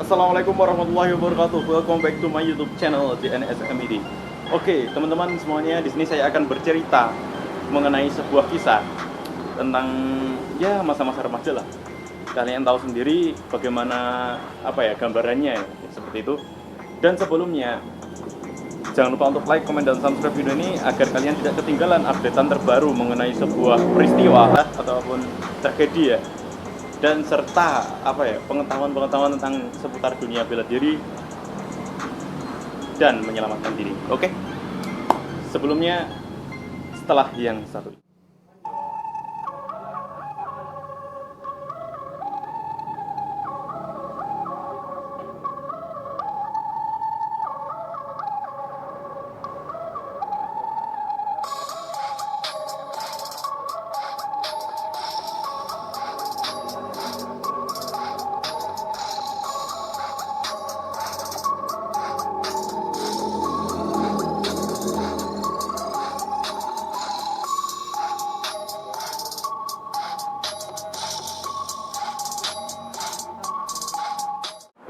Assalamualaikum warahmatullahi wabarakatuh. Welcome back to my YouTube channel JNSMID. Oke, teman-teman semuanya, di sini saya akan bercerita mengenai sebuah kisah tentang ya masa-masa remaja lah. Kalian tahu sendiri bagaimana gambarannya ya, seperti itu. Dan sebelumnya, jangan lupa untuk like, komen, dan subscribe video ini agar kalian tidak ketinggalan updatean terbaru mengenai sebuah peristiwa ataupun tragedi ya, dan serta pengetahuan-pengetahuan tentang seputar dunia bela diri dan menyelamatkan diri. Oke. Sebelumnya, setelah yang satu ini.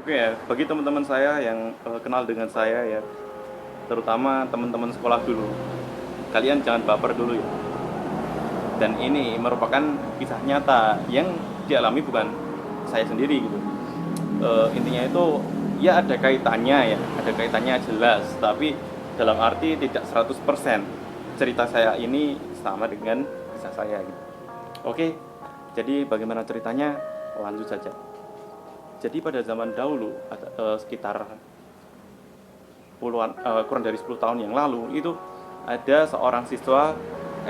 Oke ya, bagi teman-teman saya yang kenal dengan saya ya, terutama teman-teman sekolah dulu, kalian jangan baper dulu ya. Dan ini merupakan kisah nyata yang dialami bukan saya sendiri gitu. Intinya itu ya ada kaitannya ya, ada kaitannya jelas, tapi dalam arti tidak 100% cerita saya ini sama dengan kisah saya gitu. Oke, jadi bagaimana ceritanya? Lanjut saja. Jadi pada zaman dahulu, sekitar kurang dari 10 tahun yang lalu, itu ada seorang siswa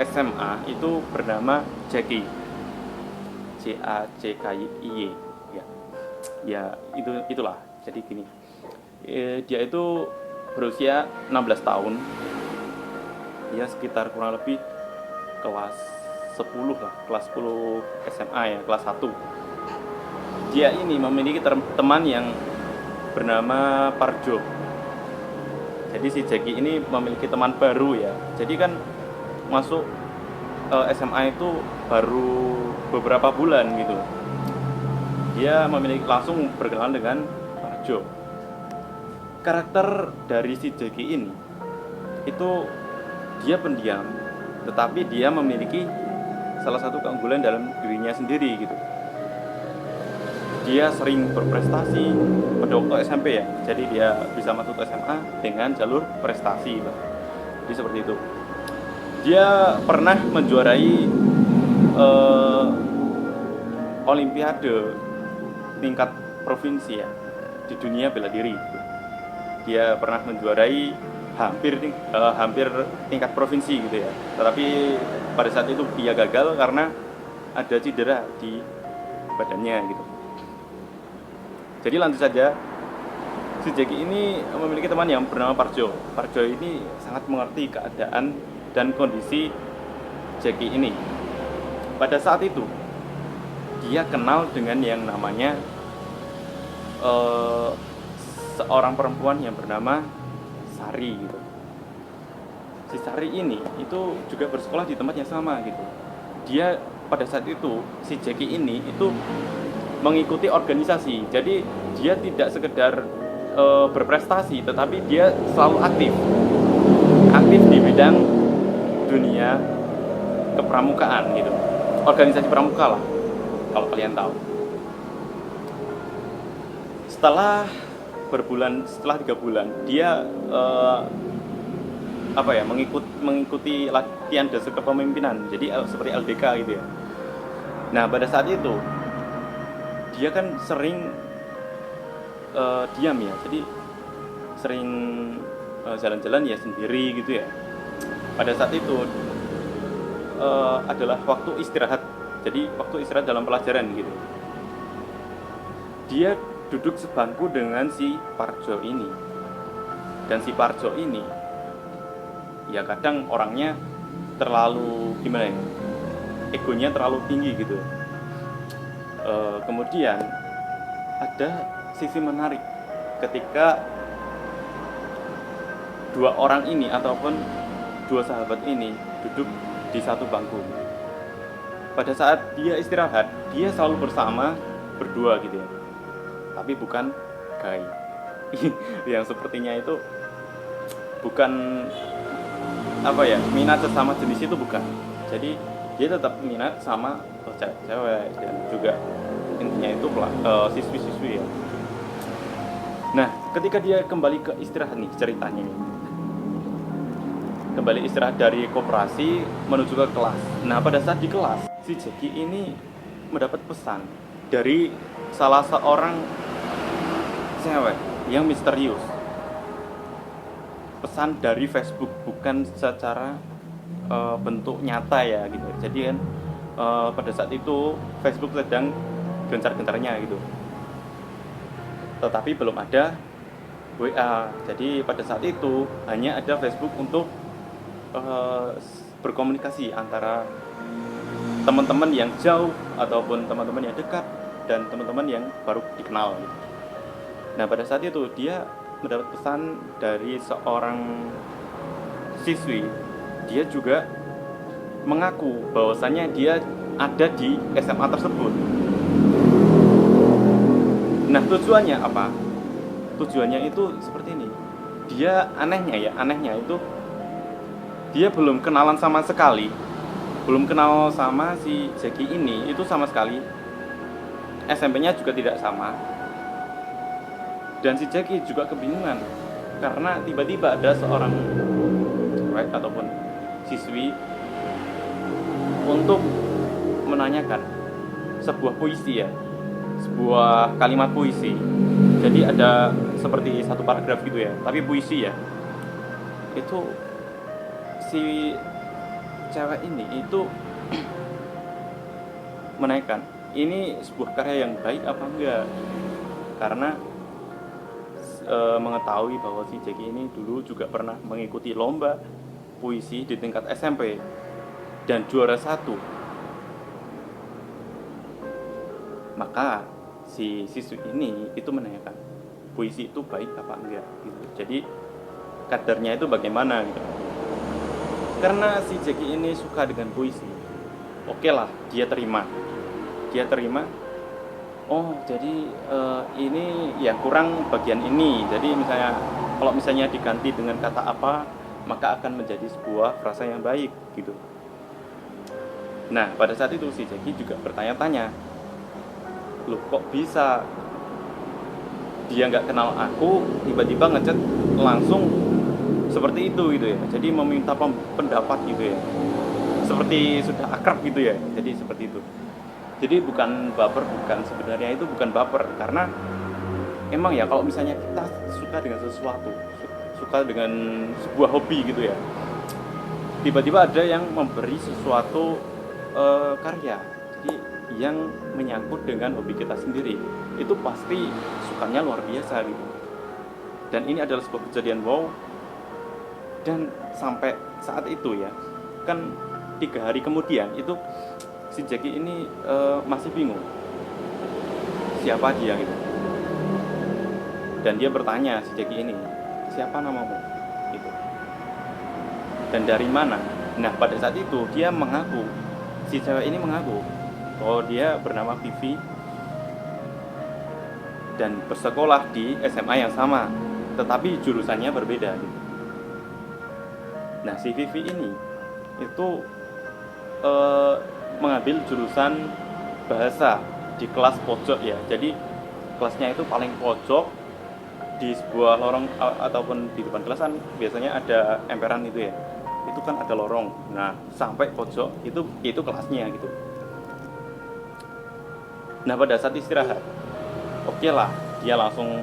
SMA itu bernama Jackie, Jackie ya. Ya itulah. Jadi gini, dia itu berusia 16 tahun. Dia sekitar kurang lebih kelas 10 lah, kelas 10 SMA ya, kelas 1. Dia ini memiliki teman yang bernama Parjo. Jadi si Jackie ini memiliki teman baru ya. Jadi kan masuk SMA itu baru beberapa bulan gitu. Dia langsung berkenalan dengan Parjo. Karakter dari si Jackie ini itu dia pendiam, tetapi dia memiliki salah satu keunggulan dalam dirinya sendiri gitu. Dia sering berprestasi pada waktu SMP ya, jadi dia bisa masuk ke SMA dengan jalur prestasi Pak. Jadi seperti itu. Dia pernah menjuarai olimpiade tingkat provinsi ya, di dunia bela diri. Dia pernah menjuarai hampir tingkat provinsi gitu ya, tetapi pada saat itu dia gagal karena ada cedera di badannya gitu. Jadi lanjut saja, si Jackie ini memiliki teman yang bernama Parjo. Parjo ini sangat mengerti keadaan dan kondisi Jackie ini. Pada saat itu, dia kenal dengan yang namanya seorang perempuan yang bernama Sari gitu. Si Sari ini itu juga bersekolah di tempat yang sama gitu. Dia pada saat itu, si Jackie ini itu mengikuti organisasi. Jadi dia tidak sekedar berprestasi, tetapi dia selalu aktif di bidang dunia kepramukaan gitu, organisasi pramuka lah kalau kalian tahu. Setelah 3 bulan dia mengikuti latihan dasar kepemimpinan, jadi seperti LDK gitu ya. Nah pada saat itu dia kan sering diam ya, jadi sering jalan-jalan ya sendiri gitu ya. Pada saat itu adalah waktu istirahat, jadi waktu istirahat dalam pelajaran gitu. Dia duduk sebangku dengan si Parjo ini, dan si Parjo ini ya kadang orangnya terlalu gimana ya, egonya terlalu tinggi gitu. Kemudian ada sisi menarik ketika dua orang ini ataupun dua sahabat ini duduk di satu bangku. Pada saat dia istirahat, dia selalu bersama berdua gitu ya, tapi bukan menghargai. Yang sepertinya itu bukan minat sesama jenis itu bukan. Jadi dia tetap minat sama cewek dan juga intinya itu siswi-siswi ya. Nah, ketika dia kembali ke istirahat nih ceritanya nih. Kembali istirahat dari koperasi menuju ke kelas. Nah, pada saat di kelas, si Jackie ini mendapat pesan dari salah seorang cewek yang misterius. Pesan dari Facebook, bukan secara bentuk nyata ya gitu. Jadi kan pada saat itu Facebook sedang gencar-gencarnya gitu. Tetapi belum ada WA. Jadi pada saat itu hanya ada Facebook untuk berkomunikasi antara teman-teman yang jauh ataupun teman-teman yang dekat dan teman-teman yang baru dikenal gitu. Nah, pada saat itu dia mendapat pesan dari seorang siswi. Dia juga mengaku bahwasannya dia ada di SMA tersebut. Nah, tujuannya apa? Tujuannya itu seperti ini. Dia anehnya itu dia belum kenalan sama sekali. Belum kenal sama si Jackie ini itu sama sekali. SMP-nya juga tidak sama. Dan si Jackie juga kebingungan karena tiba-tiba ada seorang cewek ataupun siswi untuk menanyakan sebuah puisi ya, sebuah kalimat puisi. Jadi ada seperti satu paragraf gitu ya, tapi puisi ya. Itu si cewek ini itu menanyakan, ini sebuah karya yang baik apa enggak? Karena mengetahui bahwa si Jackie ini dulu juga pernah mengikuti lomba puisi di tingkat SMP dan juara 1. Maka si siswi ini itu menanyakan puisi itu baik apa enggak gitu. Jadi kadarnya itu bagaimana gitu. Karena si Jackie ini suka dengan puisi, oke lah dia terima. Oh, jadi ini ya kurang bagian ini. Jadi kalau misalnya diganti dengan kata apa, maka akan menjadi sebuah frasa yang baik gitu. Nah, pada saat itu si Jackie juga bertanya-tanya, loh kok bisa dia nggak kenal aku, tiba-tiba ngechat langsung seperti itu gitu ya. Jadi meminta pendapat gitu ya. Seperti sudah akrab gitu ya. Jadi seperti itu. Jadi bukan baper, sebenarnya itu bukan baper, karena emang ya kalau misalnya kita suka dengan sesuatu, suka dengan sebuah hobi gitu ya, tiba-tiba ada yang memberi sesuatu karya, jadi yang menyangkut dengan hobi kita sendiri, itu pasti sukanya luar biasa gitu. Dan ini adalah sebuah kejadian wow. Dan sampai saat itu ya, kan 3 hari kemudian itu si Jackie ini masih bingung siapa dia gitu. Dan dia bertanya si Jackie ini, siapa namamu gitu, dan dari mana. Nah, pada saat itu dia mengaku, si cewek ini mengaku bahwa dia bernama Vivi dan bersekolah di SMA yang sama, tetapi jurusannya berbeda gitu. Nah, si Vivi ini itu mengambil jurusan bahasa di kelas pojok ya. Jadi kelasnya itu paling pojok di sebuah lorong ataupun di depan kelas kan biasanya ada emperan itu ya. Itu kan ada lorong. Nah, sampai pojok itu kelasnya gitu. Nah, pada saat istirahat, oke lah, dia langsung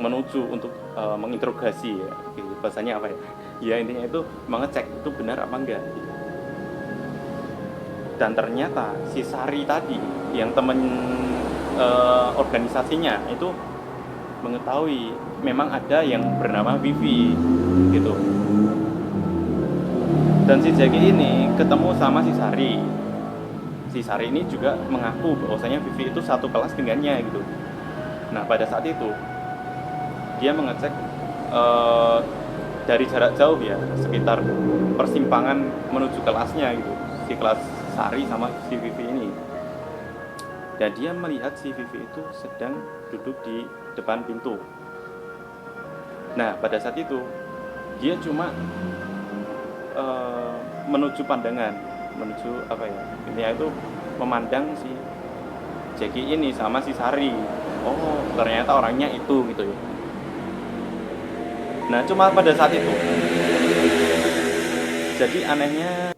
menuju untuk menginterogasi ya. Gitu. Bahasanya apa ya? Ya intinya itu mengecek itu benar apa enggak gitu. Dan ternyata si Sari tadi yang temen organisasinya itu mengetahui memang ada yang bernama Vivi gitu. Dan si Jackie ini ketemu sama si Sari. Si Sari ini juga mengaku bahwasanya Vivi itu satu kelas dengannya gitu. Nah, pada saat itu dia mengecek dari jarak jauh ya, sekitar persimpangan menuju kelasnya gitu. Si kelas Sari sama si Vivi ini. dan dia melihat si Vivi itu sedang duduk di depan pintu. Nah, pada saat itu dia cuma menuju pandangan, menuju apa ya, intinya itu memandang si Jackie ini sama si Sari. Oh, ternyata orangnya itu gitu ya. Nah, cuma pada saat itu, jadi anehnya